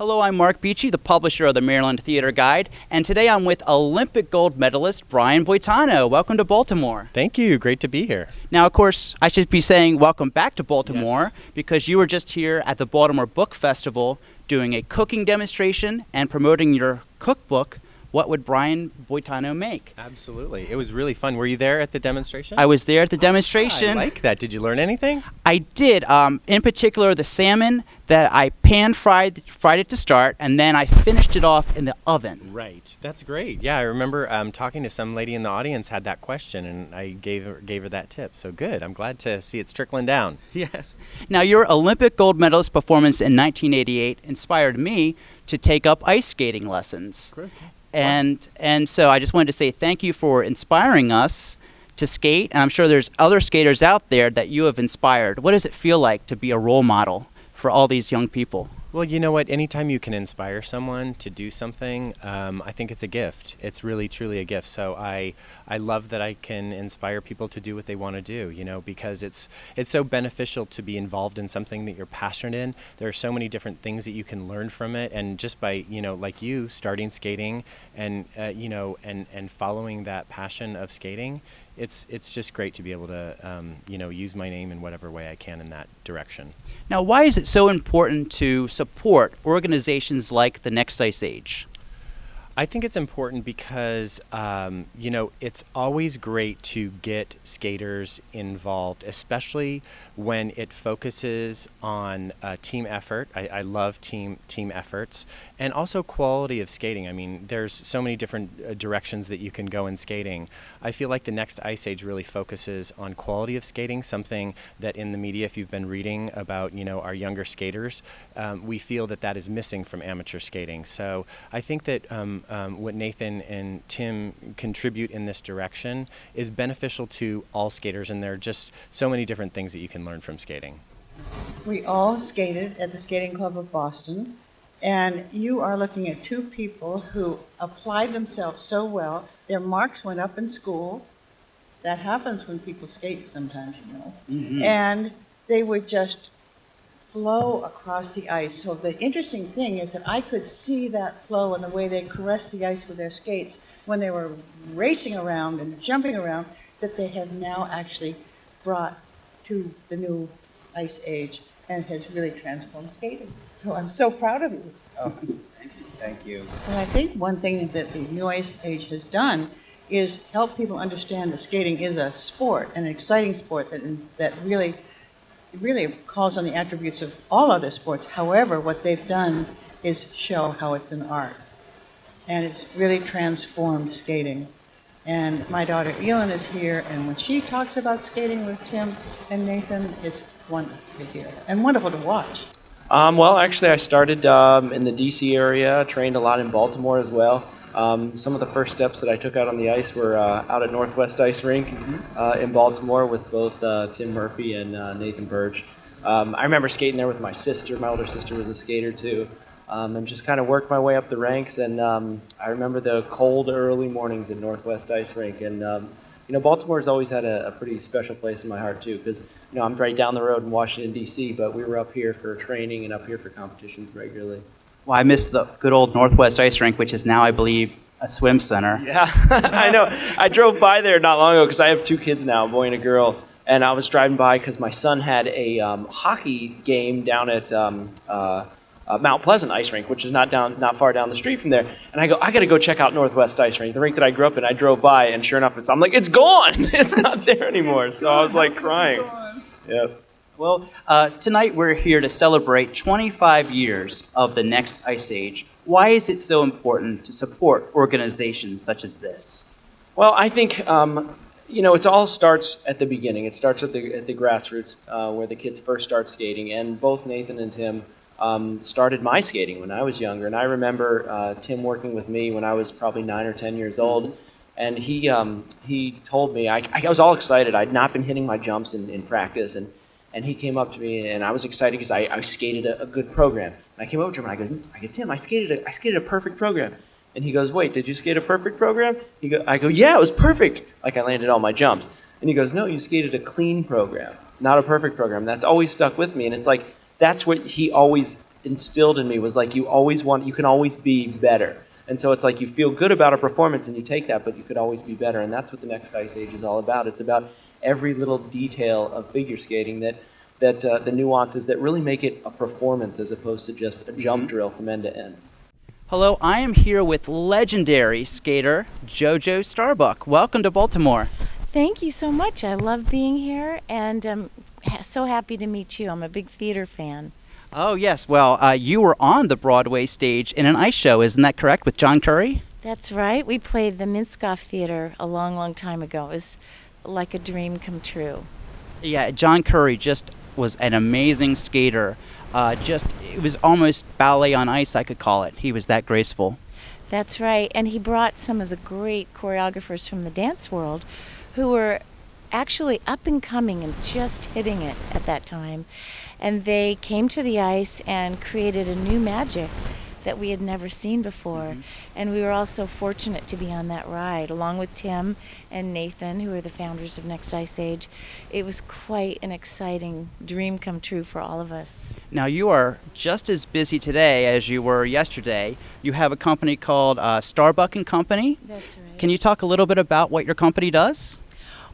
Hello, I'm Mark Beachy, the publisher of the Maryland Theater Guide, and today I'm with Olympic gold medalist Brian Boitano. Welcome to Baltimore. Thank you. Great to be here. Now, of course, I should be saying welcome back to Baltimore because you were just here at the Baltimore Book Festival doing a cooking demonstration and promoting your cookbook, What Would Brian Boitano Make? Absolutely. It was really fun. Were you there at the demonstration? I was there at the demonstration. I like that. Did you learn anything? I did. In particular, the salmon that I fried it to start, and then I finished it off in the oven. Right. That's great. Yeah, I remember talking to some lady in the audience had that question, and I gave her that tip. So good. I'm glad to see it's trickling down. Yes. Now, your Olympic gold medalist performance in 1988 inspired me to take up ice skating lessons. Great. And so I just wanted to say thank you for inspiring us to skate, and I'm sure there's other skaters out there that you have inspired. What does it feel like to be a role model for all these young people? Well, you know what? Anytime you can inspire someone to do something, I think it's a gift. It's really, truly a gift. So I love that I can inspire people to do what they want to do, you know, because it's so beneficial to be involved in something that you're passionate in. There are so many different things that you can learn from it. And just by, you know, like you starting skating and, you know, and following that passion of skating, it's just great to be able to, you know, use my name in whatever way I can in that direction. Now, why is it so important to support organizations like the Next Ice Age? I think it's important because, you know, it's always great to get skaters involved, especially when it focuses on team effort. I love team efforts, and also quality of skating. I mean, there's so many different directions that you can go in skating. I feel like the Next Ice Age really focuses on quality of skating, something that in the media, if you've been reading about, you know, our younger skaters, we feel that is missing from amateur skating. So I think that what Nathan and Tim contribute in this direction is beneficial to all skaters, and there are just so many different things that you can learn from skating. We all skated at the Skating Club of Boston, and you are looking at two people who applied themselves so well. Their marks went up in school. That happens when people skate sometimes, you know. Mm-hmm. And they would just flow across the ice. So the interesting thing is that I could see that flow in the way they caressed the ice with their skates when they were racing around and jumping around, that they have now actually brought to the new ice age and has really transformed skating. So I'm so proud of you. Oh, thank you. And I think one thing that the new ice age has done is help people understand that skating is a sport, an exciting sport that really calls on the attributes of all other sports. However, what they've done is show how it's an art. And it's really transformed skating. And my daughter Elin is here, and when she talks about skating with Tim and Nathan, it's wonderful to hear and wonderful to watch. Well, actually, I started in the D.C. area, trained a lot in Baltimore as well. Some of the first steps that I took out on the ice were out at Northwest Ice Rink in Baltimore with both Tim Murphy and Nathan Burge. I remember skating there with my sister. My older sister was a skater too. And just kind of worked my way up the ranks. And I remember the cold early mornings at Northwest Ice Rink. And you know, Baltimore's always had a pretty special place in my heart too, because you know I'm right down the road in Washington D.C., but we were up here for training and up here for competitions regularly. Well, I miss the good old Northwest Ice Rink, which is now, I believe, a swim center. Yeah, I know. I drove by there not long ago because I have two kids now, a boy and a girl, and I was driving by because my son had a hockey game down at Mount Pleasant Ice Rink, which is not far down the street from there. And I go, I got to go check out Northwest Ice Rink, the rink that I grew up in. I drove by, and sure enough, I'm like, it's gone. It's not there anymore. So I was like crying. Yep. Well, tonight we're here to celebrate 25 years of the Next Ice Age. Why is it so important to support organizations such as this? Well, I think you know, it all starts at the beginning. It starts at the grassroots where the kids first start skating. And both Nathan and Tim started my skating when I was younger. And I remember Tim working with me when I was probably 9 or 10 years old. And he told me, I was all excited. I'd not been hitting my jumps in practice. And he came up to me, and I was excited because I skated a good program. And I came over to him, and I go, Tim, I skated a perfect program. And he goes, wait, did you skate a perfect program? I go, yeah, it was perfect. Like I landed all my jumps. And he goes, no, you skated a clean program, not a perfect program. That's always stuck with me. And it's like, that's what he always instilled in me was like, you can always be better. And so it's like you feel good about a performance and you take that, but you could always be better. And that's what the Next Ice Age is all about. It's about every little detail of figure skating, that the nuances that really make it a performance as opposed to just a jump drill from end to end. Hello, I am here with legendary skater JoJo Starbuck. Welcome to Baltimore. Thank you so much. I love being here, and I'm so happy to meet you. I'm a big theater fan. Oh, yes. Well, you were on the Broadway stage in an ice show, isn't that correct, with John Curry? That's right. We played the Minskoff Theater a long, long time ago. It was like a dream come true. Yeah, John Curry just was an amazing skater. It was almost ballet on ice, I could call it. He was that graceful. That's right. And he brought some of the great choreographers from the dance world who were actually up and coming and just hitting it at that time. And they came to the ice and created a new magic that we had never seen before. And we were also fortunate to be on that ride, along with Tim and Nathan, who are the founders of Next Ice Age. It was quite an exciting dream come true for all of us. Now, you are just as busy today as you were yesterday. You have a company called Starbuck and Company. That's right. Can you talk a little bit about what your company does?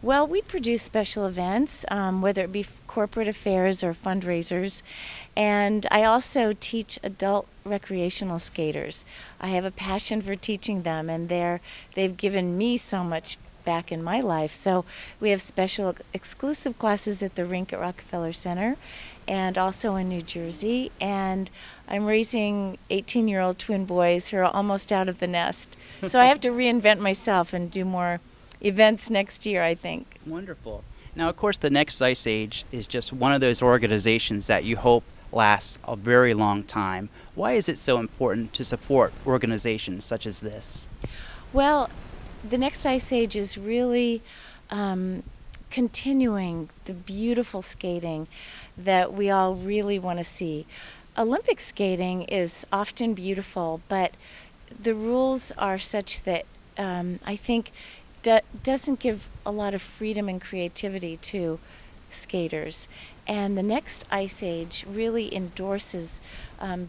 Well, we produce special events, whether it be corporate affairs or fundraisers, and I also teach adult recreational skaters. I have a passion for teaching them, and they've given me so much back in my life. So we have special exclusive classes at the rink at Rockefeller Center and also in New Jersey, and I'm raising 18-year-old twin boys who are almost out of the nest. So I have to reinvent myself and do more events next year, I think. Wonderful. Now, of course, the Next Ice Age is just one of those organizations that you hope lasts a very long time. Why is it so important to support organizations such as this? Well, the Next Ice Age is really continuing the beautiful skating that we all really want to see. Olympic skating is often beautiful, but the rules are such that I think doesn't give a lot of freedom and creativity to skaters. And the Next Ice Age really endorses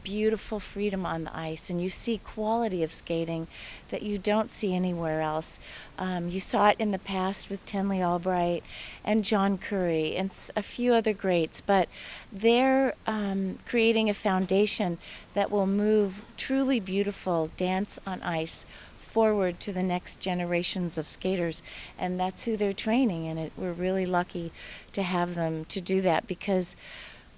beautiful freedom on the ice, and you see quality of skating that you don't see anywhere else. You saw it in the past with Tenley Albright and John Curry and a few other greats, but they're creating a foundation that will move truly beautiful dance on ice forward to the next generations of skaters, and that's who they're training, and we're really lucky to have them to do that, because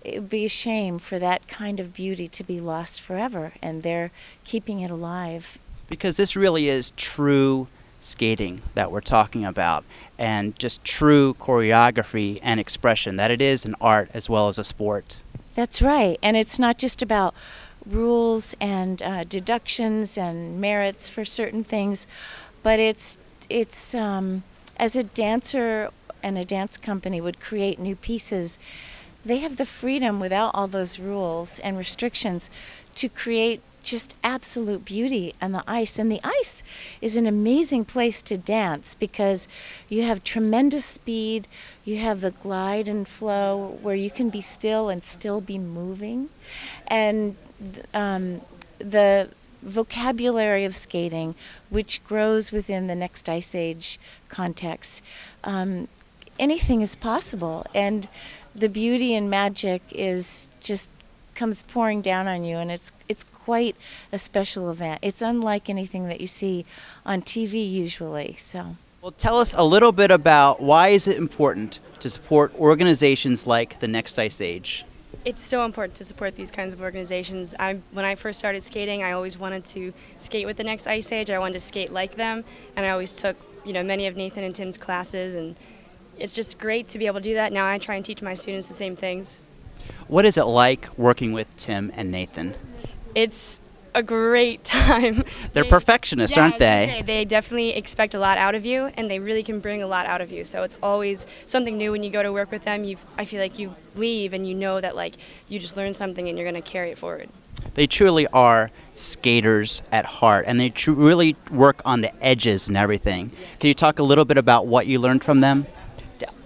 it would be a shame for that kind of beauty to be lost forever, and they're keeping it alive. Because this really is true skating that we're talking about, and just true choreography and expression, that it is an art as well as a sport. That's right, and it's not just about rules and deductions and merits for certain things, but it's as a dancer and a dance company would create new pieces, they have the freedom without all those rules and restrictions to create just absolute beauty on the ice. And the ice is an amazing place to dance because you have tremendous speed, you have the glide and flow where you can be still and still be moving, and the vocabulary of skating, which grows within the Next Ice Age context. Anything is possible, and the beauty and magic is just comes pouring down on you, and it's quite a special event. It's unlike anything that you see on TV usually. So, well, tell us a little bit about why is it important to support organizations like the Next Ice Age? It's so important to support these kinds of organizations. When I first started skating, I always wanted to skate with the Next Ice Age. I wanted to skate like them, and I always took, many of Nathan and Tim's classes, and it's just great to be able to do that. Now I try and teach my students the same things. What is it like working with Tim and Nathan? It's a great time. They're perfectionists, aren't they? They definitely expect a lot out of you, and they really can bring a lot out of you. So it's always something new when you go to work with them. I feel like you leave and you know that you just learned something and you're going to carry it forward. They truly are skaters at heart, and they really work on the edges and everything. Can you talk a little bit about what you learned from them?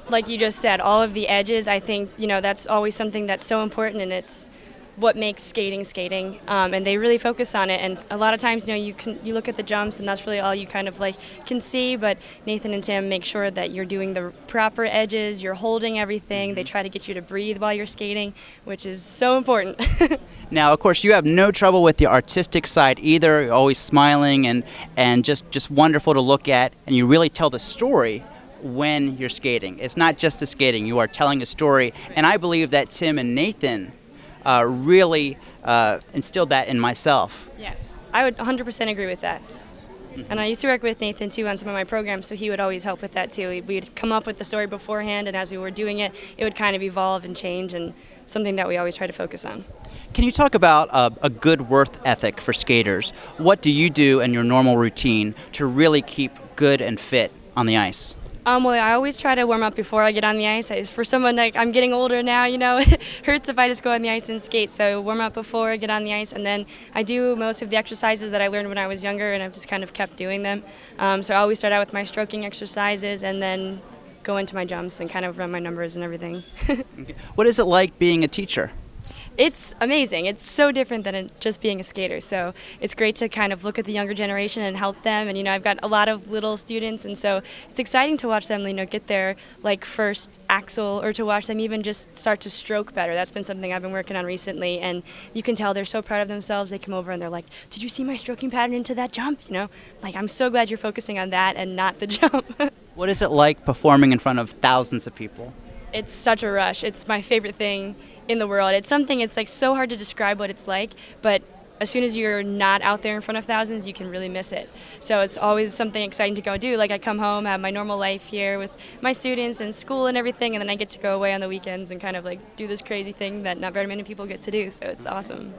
Like you just said, all of the edges, I think, that's always something that's so important, and it's what makes skating skating, and they really focus on it. And a lot of times, you look at the jumps, and that's really all you kind of like can see. But Nathan and Tim make sure that you're doing the proper edges, you're holding everything. They try to get you to breathe while you're skating, which is so important. Now, of course, you have no trouble with the artistic side either. You're always smiling and just wonderful to look at, and you really tell the story when you're skating. It's not just a skating. You are telling a story, and I believe that Tim and Nathan really instilled that in myself. Yes, I would 100% agree with that. And I used to work with Nathan too on some of my programs, so he would always help with that too. We'd come up with the story beforehand, and as we were doing it, it would kind of evolve and change, and something that we always try to focus on. Can you talk about a good work ethic for skaters? What do you do in your normal routine to really keep good and fit on the ice? Well, I always try to warm up before I get on the ice. For someone like I'm getting older now, it hurts if I just go on the ice and skate. So warm up before I get on the ice, and then I do most of the exercises that I learned when I was younger, and I've just kind of kept doing them. So I always start out with my stroking exercises, and then go into my jumps and kind of run my numbers and everything. Okay. What is it like being a teacher? It's amazing. It's so different than just being a skater. So it's great to kind of look at the younger generation and help them. And I've got a lot of little students, and so it's exciting to watch them, get their first axle, or to watch them even just start to stroke better. That's been something I've been working on recently, and you can tell they're so proud of themselves. They come over and they're like, "Did you see my stroking pattern into that jump?" I'm so glad you're focusing on that and not the jump. What is it like performing in front of thousands of people? It's such a rush. It's my favorite thing in the world. It's so hard to describe what it's like, but as soon as you're not out there in front of thousands, you can really miss it. So it's always something exciting to go do. I come home, have my normal life here with my students and school and everything, and then I get to go away on the weekends and kind of do this crazy thing that not very many people get to do. So it's awesome.